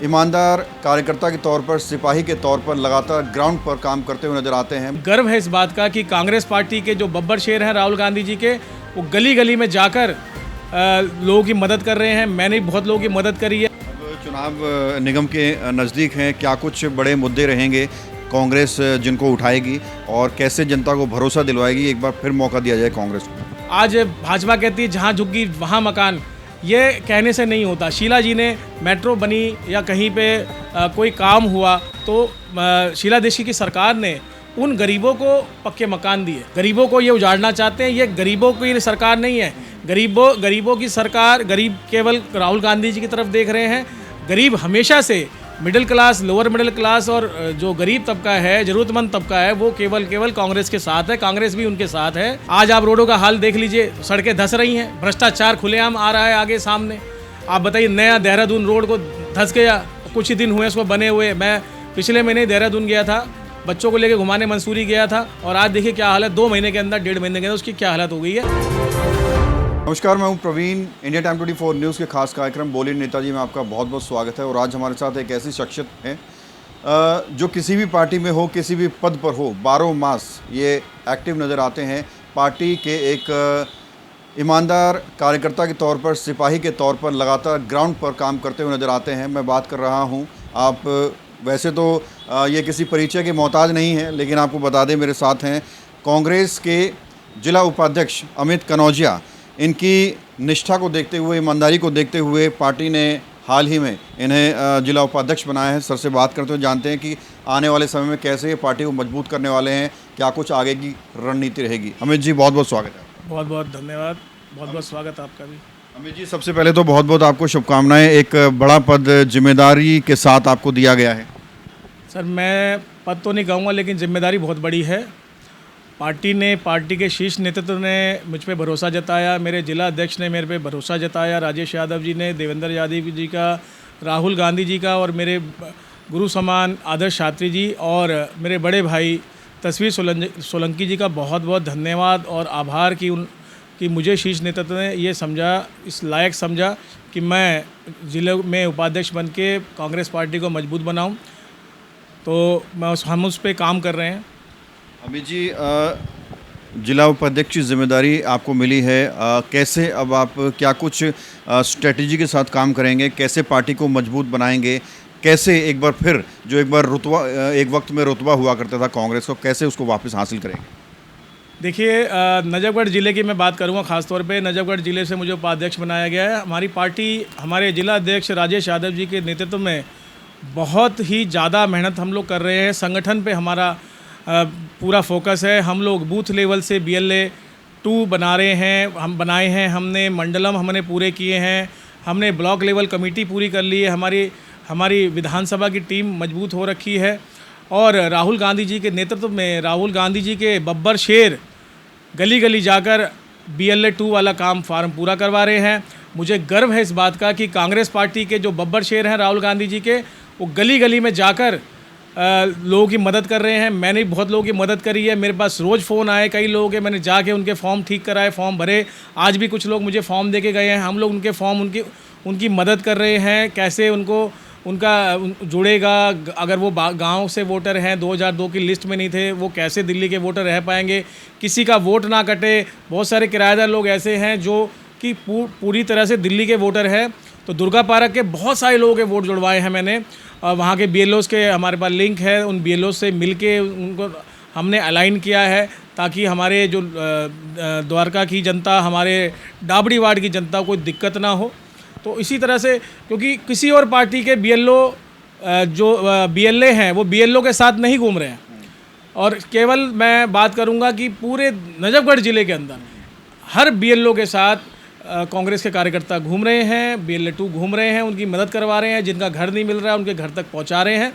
ईमानदार कार्यकर्ता के तौर पर, सिपाही के तौर पर लगातार ग्राउंड पर काम करते हुए नजर आते हैं। गर्व है इस बात का कि कांग्रेस पार्टी के जो बब्बर शेर हैं राहुल गांधी जी के, वो गली गली में जाकर लोगों की मदद कर रहे हैं। मैंने भी बहुत लोगों की मदद करी है। अब चुनाव निगम के नज़दीक हैं, क्या कुछ बड़े मुद्दे रहेंगे कांग्रेस जिनको उठाएगी और कैसे जनता को भरोसा दिलवाएगी? एक बार फिर मौका दिया जाए कांग्रेस को। आज भाजपा कहती है जहाँ झुग्गी वहाँ मकान, ये कहने से नहीं होता। शीला जी ने मेट्रो बनी या कहीं पे कोई काम हुआ तो शीला दीक्षित की सरकार ने उन गरीबों को पक्के मकान दिए। गरीबों को ये उजाड़ना चाहते हैं। ये गरीबों की सरकार नहीं है। गरीबों की सरकार, गरीब केवल राहुल गांधी जी की तरफ देख रहे हैं। गरीब हमेशा से middle class, lower middle class और जो गरीब तबका है, ज़रूरतमंद तबका है, वो केवल कांग्रेस के साथ है। कांग्रेस भी उनके साथ है। आज आप रोडों का हाल देख लीजिए, सड़कें धंस रही हैं, भ्रष्टाचार खुलेआम आ रहा है आगे सामने। आप बताइए, नया देहरादून रोड को धंस गया, कुछ ही दिन हुए उसको बने हुए। मैं पिछले महीने देहरादून गया था, बच्चों को लेकर घुमाने मंसूरी गया था, और आज देखिए क्या हालत, 2 महीने के अंदर, 1.5 महीने के अंदर उसकी क्या हालत हो गई है। नमस्कार, मैं हूं प्रवीण। इंडिया टाइम 24 न्यूज़ के खास कार्यक्रम बोलिए नेताजी में आपका बहुत बहुत स्वागत है। और आज हमारे साथ एक ऐसी शख्सियत है जो किसी भी पार्टी में हो, किसी भी पद पर हो, 12 मास ये एक्टिव नज़र आते हैं। पार्टी के एक ईमानदार कार्यकर्ता के तौर पर, सिपाही के तौर पर लगातार ग्राउंड पर काम करते हुए नज़र आते हैं। मैं बात कर रहा हूं, आप वैसे तो ये किसी परिचय के मोहताज नहीं हैं, लेकिन आपको बता दें मेरे साथ हैं कांग्रेस के जिला उपाध्यक्ष अमित कनौजिया। इनकी निष्ठा को देखते हुए, ईमानदारी को देखते हुए पार्टी ने हाल ही में इन्हें जिला उपाध्यक्ष बनाया है। सर से बात करते हुए जानते हैं कि आने वाले समय में कैसे ये पार्टी को मजबूत करने वाले हैं, क्या कुछ आगे की रणनीति रहेगी। अमित जी, बहुत बहुत स्वागत है। बहुत बहुत धन्यवाद, बहुत बहुत स्वागत आपका भी। अमित जी, सबसे पहले तो बहुत बहुत आपको शुभकामनाएं। एक बड़ा पद जिम्मेदारी के साथ आपको दिया गया है। सर, मैं पद तो नहीं कहूँगा, लेकिन जिम्मेदारी बहुत बड़ी है। पार्टी के शीर्ष नेतृत्व ने मुझ पे भरोसा जताया, मेरे जिला अध्यक्ष ने मेरे पे भरोसा जताया, राजेश यादव जी ने, देवेंद्र यादव जी का, राहुल गांधी जी का, और मेरे गुरु समान आदर्श शास्त्री जी और मेरे बड़े भाई तस्वीर सोलंकी जी का बहुत बहुत धन्यवाद और आभार कि मुझे शीर्ष नेतृत्व ने ये समझा, इस लायक समझा कि मैं ज़िले में उपाध्यक्ष बन के कांग्रेस पार्टी को मजबूत बनाऊं। तो हम उस पर काम कर रहे हैं। अमित जी, जिला उपाध्यक्ष की जिम्मेदारी आपको मिली है, कैसे अब आप क्या कुछ स्ट्रेटजी के साथ काम करेंगे, कैसे पार्टी को मजबूत बनाएंगे, कैसे एक बार फिर जो एक वक्त में रुतबा हुआ करता था कांग्रेस को, कैसे उसको वापस हासिल करेंगे? देखिए, नजफगढ़ ज़िले की मैं बात करूंगा ख़ासतौर पे। नजफगढ़ ज़िले से मुझे उपाध्यक्ष बनाया गया है। हमारी पार्टी, हमारे जिला अध्यक्ष राजेश यादव जी के नेतृत्व में बहुत ही ज़्यादा मेहनत हम लोग कर रहे हैं। संगठन पे हमारा पूरा फोकस है। हम लोग बूथ लेवल से BLA 2 बना रहे हैं, हम बनाए हैं। हमने मंडलम हमने पूरे किए हैं। हमने ब्लॉक लेवल कमेटी पूरी कर ली है। हमारी विधानसभा की टीम मजबूत हो रखी है। और राहुल गांधी जी के नेतृत्व में, राहुल गांधी जी के बब्बर शेर गली गली जाकर BLA 2 वाला काम फार्म पूरा करवा रहे हैं। मुझे गर्व है इस बात का कि कांग्रेस पार्टी के जो बब्बर शेर हैं राहुल गांधी जी के, वो गली गली में जाकर लोगों की मदद कर रहे हैं। मैंने भी बहुत लोगों की मदद करी है। मेरे पास रोज़ फ़ोन आए कई लोगों के, मैंने जाके उनके फॉर्म ठीक कराए, फॉर्म भरे। आज भी कुछ लोग मुझे फॉर्म दे के गए हैं। हम लोग उनके फॉर्म, उनकी मदद कर रहे हैं, कैसे उनका जुड़ेगा। अगर वो गांव से वोटर हैं, 2002 की लिस्ट में नहीं थे, वो कैसे दिल्ली के वोटर रह पाएंगे, किसी का वोट ना कटे। बहुत सारे किराएदार लोग ऐसे हैं जो कि पूरी तरह से दिल्ली के वोटर हैं। तो दुर्गा पार्क के बहुत सारे लोगों के वोट जुड़वाए हैं मैंने। वहाँ के BLOs के हमारे पास लिंक है, उन BLOs से मिलके उनको हमने अलाइन किया है, ताकि हमारे जो द्वारका की जनता, हमारे डाबड़ी वार्ड की जनता को कोई दिक्कत ना हो। तो इसी तरह से, क्योंकि किसी और पार्टी के BLA हैं, वो BLO के साथ नहीं घूम रहे हैं। और केवल मैं बात करूंगा कि पूरे नजफगढ़ ज़िले के अंदर हर BLO के साथ कांग्रेस के कार्यकर्ता घूम रहे हैं, BLA 2 घूम रहे हैं, उनकी मदद करवा रहे हैं। जिनका घर नहीं मिल रहा है उनके घर तक पहुंचा रहे हैं।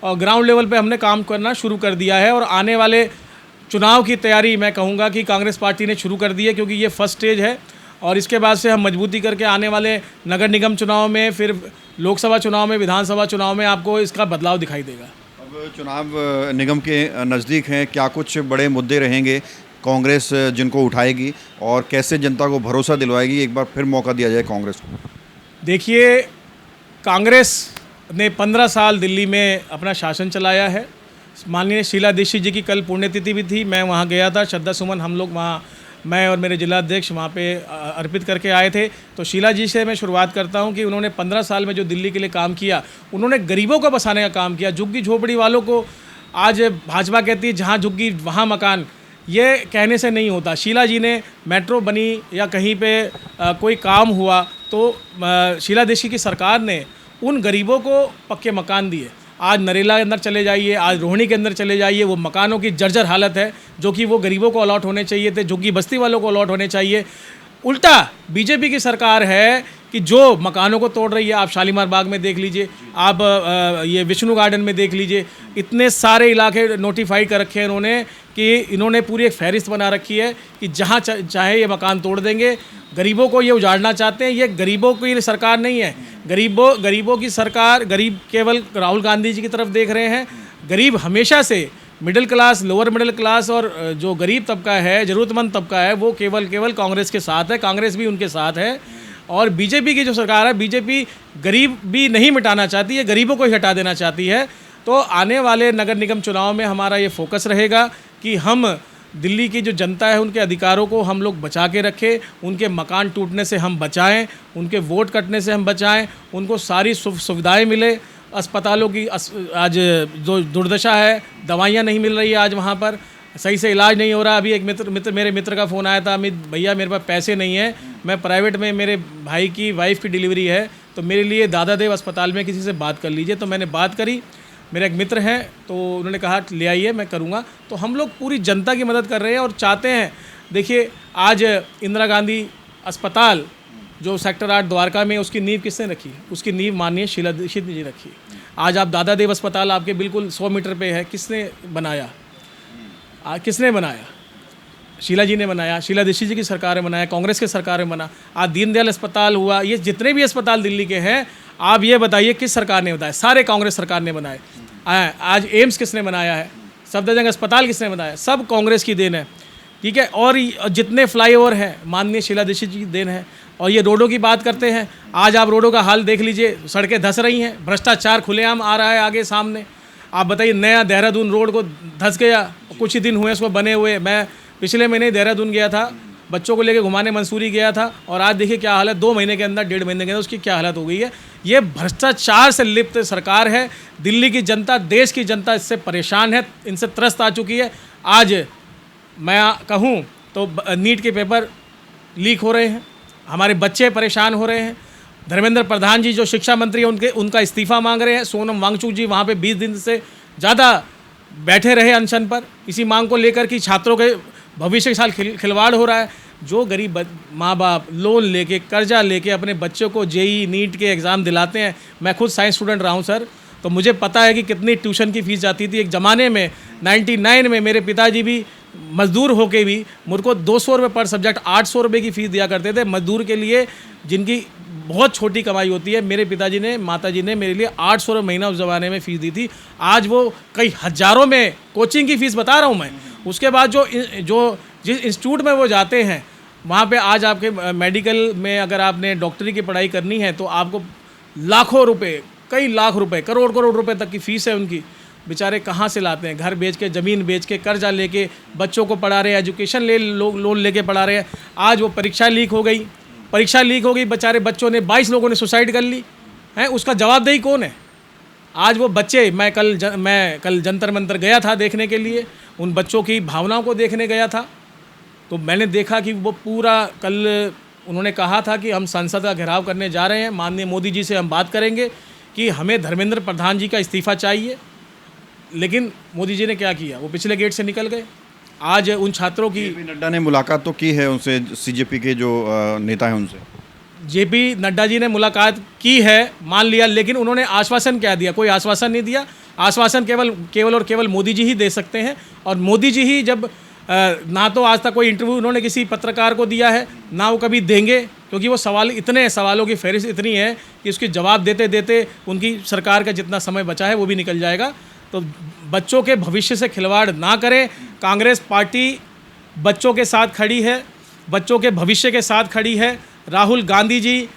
और ग्राउंड लेवल पे हमने काम करना शुरू कर दिया है। और आने वाले चुनाव की तैयारी मैं कहूँगा कि कांग्रेस पार्टी ने शुरू कर दी है, क्योंकि ये फर्स्ट स्टेज है। और इसके बाद से हम मजबूती करके आने वाले नगर निगम चुनाव में, फिर लोकसभा चुनाव में, विधानसभा चुनाव में आपको इसका बदलाव दिखाई देगा। अब चुनाव निगम के नज़दीक हैं, क्या कुछ बड़े मुद्दे रहेंगे कांग्रेस जिनको उठाएगी और कैसे जनता को भरोसा दिलवाएगी? एक बार फिर मौका दिया जाए कांग्रेस को। देखिए, कांग्रेस ने 15 साल दिल्ली में अपना शासन चलाया है। माननीय शीला दीक्षित जी की कल पुण्यतिथि भी थी, मैं वहाँ गया था, श्रद्धा सुमन हम लोग वहाँ, मैं और मेरे जिलाध्यक्ष वहाँ पे अर्पित करके आए थे। तो शीला जी से मैं शुरुआत करता हूँ कि उन्होंने 15 साल में जो दिल्ली के लिए काम किया, उन्होंने गरीबों को बसाने का काम किया। झुग्गी झोपड़ी वालों को, आज भाजपा कहती है जहाँ झुग्गी वहाँ मकान, ये कहने से नहीं होता। शीला जी ने मेट्रो बनी या कहीं पे कोई काम हुआ तो शीला दीक्षित की सरकार ने उन गरीबों को पक्के मकान दिए। आज नरेला के अंदर चले जाइए, आज रोहिणी के अंदर चले जाइए, वो मकानों की जर्जर हालत है जो कि वो गरीबों को अलॉट होने चाहिए थे, झुग्गी बस्ती वालों को अलॉट होने चाहिए। उल्टा बीजेपी की सरकार है कि जो मकानों को तोड़ रही है। आप शालीमार बाग में देख लीजिए, आप ये विष्णु गार्डन में देख लीजिए, इतने सारे इलाके नोटिफाई कर रखे हैं इन्होंने कि इन्होंने पूरी एक फहरिस्त बना रखी है कि जहाँ चाहे ये मकान तोड़ देंगे। गरीबों को ये उजाड़ना चाहते हैं। ये गरीबों की सरकार नहीं है। गरीबों की सरकार, गरीब केवल राहुल गांधी जी की तरफ देख रहे हैं। गरीब हमेशा से middle class, lower middle class और जो गरीब तबका है, ज़रूरतमंद तबका है, वो केवल कांग्रेस के साथ है, कांग्रेस भी उनके साथ है। और बीजेपी की जो सरकार है, बीजेपी गरीब भी नहीं मिटाना चाहती है, गरीबों को ही हटा देना चाहती है। तो आने वाले नगर निगम चुनाव में हमारा ये फोकस रहेगा कि हम दिल्ली की जो जनता है उनके अधिकारों को हम लोग बचा के रखें, उनके मकान टूटने से हम बचाएं, उनके वोट कटने से हम बचाएं, उनको सारी सुविधाएं मिले। अस्पतालों की आज जो दुर्दशा है, दवाइयाँ नहीं मिल रही है, आज वहाँ पर सही से इलाज नहीं हो रहा। अभी एक मेरे मित्र का फ़ोन आया था, अमित भैया मेरे पास पैसे नहीं है, मैं प्राइवेट में, मेरे भाई की वाइफ की डिलीवरी है, तो मेरे लिए दादा देव अस्पताल में किसी से बात कर लीजिए। तो मैंने बात करी, मेरे एक मित्र हैं, तो उन्होंने कहा ले आइए, मैं करूँगा। तो हम लोग पूरी जनता की मदद कर रहे हैं और चाहते हैं। देखिए, आज इंदिरा गांधी अस्पताल जो सेक्टर 8 द्वारका में, उसकी नींव किसने रखी? उसकी नींव माननीय शीला दीक्षित जी रखी। आज आप दादा देव अस्पताल आपके बिल्कुल 100 मीटर पे है, किसने बनाया? किसने बनाया? शीला जी ने बनाया, शीला दीक्षित जी की सरकार ने बनाया, कांग्रेस की सरकार ने बना। आज दीनदयाल अस्पताल हुआ, ये जितने भी अस्पताल दिल्ली के हैं, आप ये बताइए किस सरकार ने बताया? सारे कांग्रेस सरकार ने बनाए। आज एम्स किसने बनाया है? सफदरजंग अस्पताल किसने बनाया? सब कांग्रेस की देन है, ठीक है। और जितने फ्लाईओवर हैं, माननीय शीला दीक्षित जी की देन है। और ये रोडों की बात करते हैं, आज आप रोडों का हाल देख लीजिए, सड़कें धंस रही हैं, भ्रष्टाचार खुलेआम आ रहा है आगे सामने। आप बताइए, नया देहरादून रोड को धंस गया, कुछ ही दिन हुए इसको बने हुए। मैं पिछले महीने देहरादून गया था, बच्चों को लेकर घुमाने मंसूरी गया था, और आज देखिए क्या हालत, 2 महीने के अंदर, 1.5 महीने के अंदर उसकी क्या हालत हो गई है। ये भ्रष्टाचार से लिप्त सरकार है। दिल्ली की जनता, देश की जनता इससे परेशान है, इनसे त्रस्त आ चुकी है। आज मैं कहूँ तो नीट के पेपर लीक हो रहे हैं, हमारे बच्चे परेशान हो रहे हैं। धर्मेंद्र प्रधान जी जो शिक्षा मंत्री हैं, उनका इस्तीफा मांग रहे हैं। सोनम वांगचुक जी वहाँ पे 20 दिन से ज़्यादा बैठे रहे अनशन पर, इसी मांग को लेकर कि छात्रों के भविष्य के साथ खिलवाड़ हो रहा है। जो गरीब माँ बाप लोन लेके, कर्जा लेके अपने बच्चों को जेई नीट के एग्ज़ाम दिलाते हैं। मैं खुद साइंस स्टूडेंट रहा हूँ सर, तो मुझे पता है कि कितनी ट्यूशन की फ़ीस जाती थी। एक ज़माने में 99 में मेरे पिताजी भी मज़दूर होके भी मुझको 200 रुपये पर सब्जेक्ट 800 रुपये की फ़ीस दिया करते थे। मज़दूर के लिए जिनकी बहुत छोटी कमाई होती है, मेरे पिताजी ने, माताजी ने मेरे लिए 800 रुपये महीना उस ज़माने में फ़ीस दी थी। आज वो कई हज़ारों में कोचिंग की फ़ीस बता रहा हूँ मैं। उसके बाद जो जिस इंस्टीट्यूट में वो जाते हैं, वहाँ पे आज आपके मेडिकल में अगर आपने डॉक्टरी की पढ़ाई करनी है तो आपको लाखों रुपए, कई लाख रुपए, करोड़ रुपए तक की फ़ीस है उनकी। बेचारे कहाँ से लाते हैं? घर बेच के, ज़मीन बेच के, कर्जा लेके बच्चों को पढ़ा रहे हैं, एजुकेशन लोन लेके पढ़ा रहे हैं। आज वो परीक्षा लीक हो गई, बेचारे बच्चों ने, 22 लोगों ने सुसाइड कर ली है। उसका जवाबदेही कौन है? आज वो बच्चे, मैं कल जंतर मंतर गया था देखने के लिए, उन बच्चों की भावनाओं को देखने गया था, तो मैंने देखा कि वो पूरा, कल उन्होंने कहा था कि हम संसद का घेराव करने जा रहे हैं, माननीय मोदी जी से हम बात करेंगे कि हमें धर्मेंद्र प्रधान जी का इस्तीफ़ा चाहिए। लेकिन मोदी जी ने क्या किया? वो पिछले गेट से निकल गए। आज उन छात्रों की, जेपी नड्डा ने मुलाकात तो की है उनसे, सीजेपी के जो नेता हैं उनसे। जेपी नड्डा जी ने मुलाकात की है, मान लिया, लेकिन उन्होंने आश्वासन क्या दिया? कोई आश्वासन नहीं दिया। आश्वासन केवल मोदी जी ही दे सकते हैं। और मोदी जी ही जब ना तो आज तक कोई इंटरव्यू उन्होंने किसी पत्रकार को दिया है, ना वो कभी देंगे, क्योंकि वो सवालों की फहरिस्त इतनी है कि उसके जवाब देते देते उनकी सरकार का जितना समय बचा है वो भी निकल जाएगा। तो बच्चों के भविष्य से खिलवाड़ ना करें। कांग्रेस पार्टी बच्चों के साथ खड़ी है, बच्चों के भविष्य के साथ खड़ी है। राहुल गांधी जी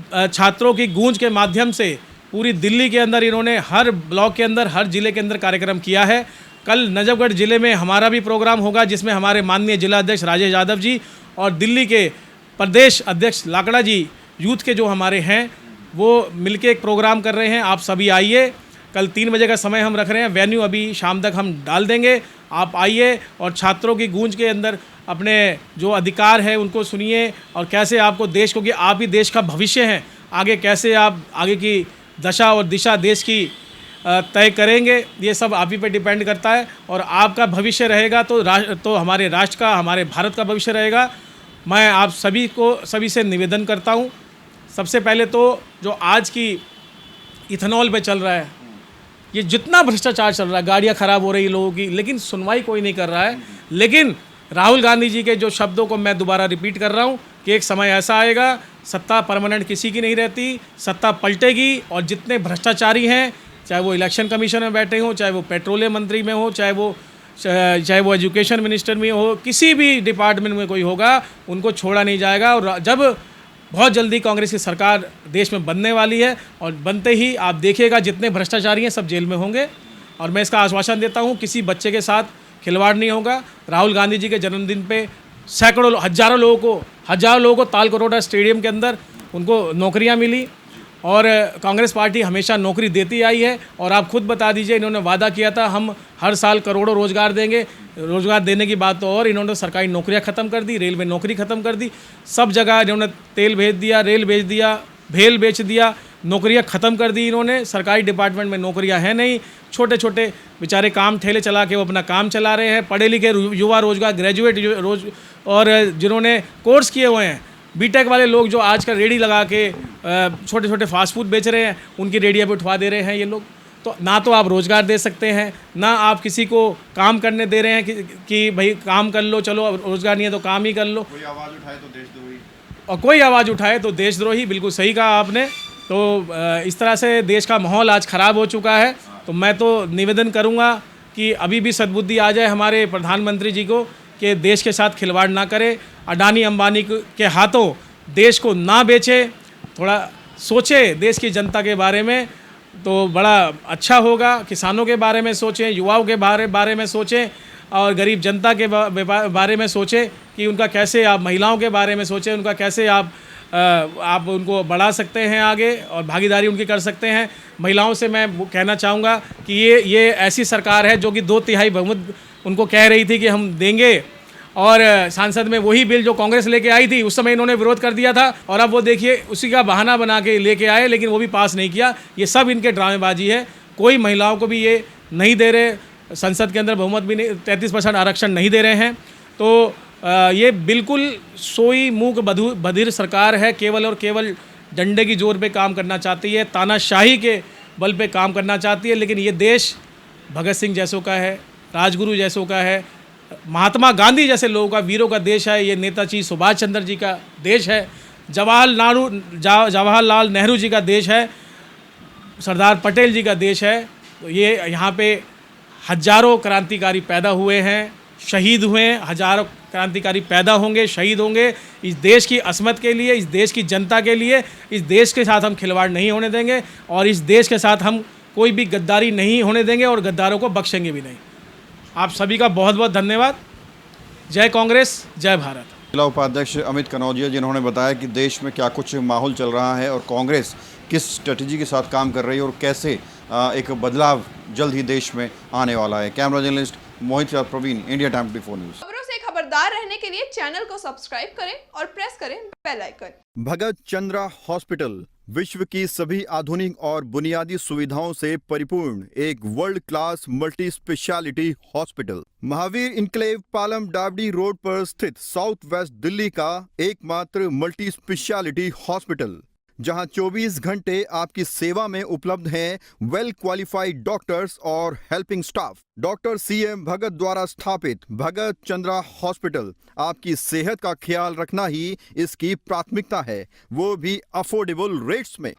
छात्रों की गूंज के माध्यम से पूरी दिल्ली के अंदर इन्होंने हर ब्लॉक के अंदर, हर ज़िले के अंदर कार्यक्रम किया है। कल नजफगढ़ ज़िले में हमारा भी प्रोग्राम होगा, जिसमें हमारे माननीय जिला अध्यक्ष राजेश यादव जी और दिल्ली के प्रदेश अध्यक्ष लाकड़ा जी, यूथ के जो हमारे हैं, वो मिलके एक प्रोग्राम कर रहे हैं। आप सभी आइए। कल 3 बजे का समय हम रख रहे हैं। वेन्यू अभी शाम तक हम डाल देंगे। आप आइए और छात्रों की गूंज के अंदर अपने जो अधिकार है उनको सुनिए, और कैसे आपको देश, क्योंकि आप ही देश का भविष्य हैं, आगे कैसे आप आगे की दशा और दिशा देश की तय करेंगे, ये सब आप ही पे डिपेंड करता है। और आपका भविष्य रहेगा तो हमारे राष्ट्र का, हमारे भारत का भविष्य रहेगा। मैं आप सभी से निवेदन करता हूँ, सबसे पहले तो जो आज की इथेनॉल पे चल रहा है, ये जितना भ्रष्टाचार चल रहा है, गाड़ियाँ ख़राब हो रही लोगों की, लेकिन सुनवाई कोई नहीं कर रहा है। लेकिन राहुल गांधी जी के जो शब्दों को मैं दोबारा रिपीट कर रहा हूँ कि एक समय ऐसा आएगा, सत्ता परमानेंट किसी की नहीं रहती, सत्ता पलटेगी, और जितने भ्रष्टाचारी हैं, चाहे वो इलेक्शन कमीशन में बैठे हों, चाहे वो पेट्रोलियम मंत्री में हो, चाहे वो एजुकेशन मिनिस्टर में हो, किसी भी डिपार्टमेंट में कोई होगा, उनको छोड़ा नहीं जाएगा। और जब बहुत जल्दी कांग्रेस की सरकार देश में बनने वाली है, और बनते ही आप देखिएगा जितने भ्रष्टाचारी हैं सब जेल में होंगे। और मैं इसका आश्वासन देता हूं, किसी बच्चे के साथ खिलवाड़ नहीं होगा। राहुल गांधी जी के जन्मदिन पे सैकड़ों, हजारों लोगों को तालकटोरा स्टेडियम के अंदर उनको नौकरियां मिली, और कांग्रेस पार्टी हमेशा नौकरी देती आई है। और आप खुद बता दीजिए, इन्होंने वादा किया था हम हर साल करोड़ों रोज़गार देंगे। रोज़गार देने की बात तो, और इन्होंने सरकारी नौकरियां ख़त्म कर दी, रेलवे नौकरी ख़त्म कर दी, सब जगह इन्होंने तेल भेज दिया, रेल भेज दिया, भेल बेच दिया, नौकरियां ख़त्म कर दी इन्होंने। सरकारी डिपार्टमेंट में नौकरियां हैं नहीं, छोटे छोटे बेचारे काम ठेले चला के वो अपना काम चला रहे हैं। पढ़े लिखे युवा रोजगार, ग्रेजुएट और जिन्होंने कोर्स किए हुए हैं, बीटेक वाले लोग जो आजकल रेडी लगा के छोटे छोटे फास्ट फूड बेच रहे हैं, उनकी रेडिया पे उठवा दे रहे हैं ये लोग। तो ना तो आप रोज़गार दे सकते हैं, ना आप किसी को काम करने दे रहे हैं कि भाई काम कर लो, चलो अब रोज़गार नहीं है तो काम ही कर लो। कोई आवाज़ उठाए तो देशद्रोही, और कोई आवाज़ उठाए तो देशद्रोही, बिल्कुल सही कहा आपने। तो इस तरह से देश का माहौल आज ख़राब हो चुका है। तो मैं तो निवेदन करूँगा कि अभी भी सद्बुद्धि आ जाए हमारे प्रधानमंत्री जी को कि देश के साथ खिलवाड़ ना करे, अडानी अंबानी के हाथों देश को ना बेचे, थोड़ा सोचे देश की जनता के बारे में, तो बड़ा अच्छा होगा। किसानों के बारे में सोचें, युवाओं के बारे में सोचें, और गरीब जनता के बारे में सोचें कि उनका कैसे, आप महिलाओं के बारे में सोचें, उनका कैसे आप उनको बढ़ा सकते हैं आगे, और भागीदारी उनकी कर सकते हैं। महिलाओं से मैं कहना चाहूँगा कि ये ऐसी सरकार है जो कि 2/3 बहुमत उनको कह रही थी कि हम देंगे, और सांसद में वही बिल जो कांग्रेस लेके आई थी उस समय इन्होंने विरोध कर दिया था, और अब वो देखिए उसी का बहाना बना के लेके आए, लेकिन वो भी पास नहीं किया। ये सब इनके ड्रामेबाजी है। कोई महिलाओं को भी ये नहीं दे रहे, संसद के अंदर बहुमत भी नहीं, 33% आरक्षण नहीं दे रहे हैं। तो ये बिल्कुल सोई मूक बधिर सरकार है, केवल और केवल डंडे की जोर पे काम करना चाहती है, तानाशाही के बल पे काम करना चाहती है। लेकिन ये देश भगत सिंह जैसों का है, राजगुरु जैसों का है, महात्मा गांधी जैसे लोगों का, वीरों का देश है। ये नेताजी सुभाष चंद्र जी का देश है, जवाहरलाल नेहरू जी का देश है, सरदार पटेल जी का देश है। तो ये यहाँ पे हजारों क्रांतिकारी पैदा हुए हैं, शहीद हुए हैं, हजारों क्रांतिकारी पैदा होंगे, शहीद होंगे इस देश की असमत के लिए, इस देश की जनता के लिए। इस देश के साथ हम खिलवाड़ नहीं होने देंगे, और इस देश के साथ हम कोई भी गद्दारी नहीं होने देंगे, और गद्दारों को बख्शेंगे भी नहीं। आप सभी का बहुत बहुत धन्यवाद। जय कांग्रेस, जय भारत। जिला उपाध्यक्ष अमित कनौजिया, जिन्होंने बताया कि देश में क्या कुछ माहौल चल रहा है और कांग्रेस किस स्ट्रेटजी के साथ काम कर रही है, और कैसे एक बदलाव जल्द ही देश में आने वाला है। कैमरा जर्नलिस्ट मोहित के साथ प्रवीण, इंडिया टाइम 24 न्यूज़। खबरों से खबरदार रहने के लिए चैनल को सब्सक्राइब करें और प्रेस करें बेल आइकन। भगत चंद्रा हॉस्पिटल विश्व की सभी आधुनिक और बुनियादी सुविधाओं से परिपूर्ण एक world class multi speciality hospital, Mahavir enclave, Palam Dabri road पर स्थित साउथ वेस्ट दिल्ली का एकमात्र मल्टी स्पेशलिटी हॉस्पिटल, जहां 24 घंटे आपकी सेवा में उपलब्ध हैं वेल क्वालिफाइड डॉक्टर्स और हेल्पिंग स्टाफ। डॉक्टर CM भगत द्वारा स्थापित भगत चंद्रा हॉस्पिटल आपकी सेहत का ख्याल रखना ही इसकी प्राथमिकता है, वो भी अफोर्डेबल रेट्स में।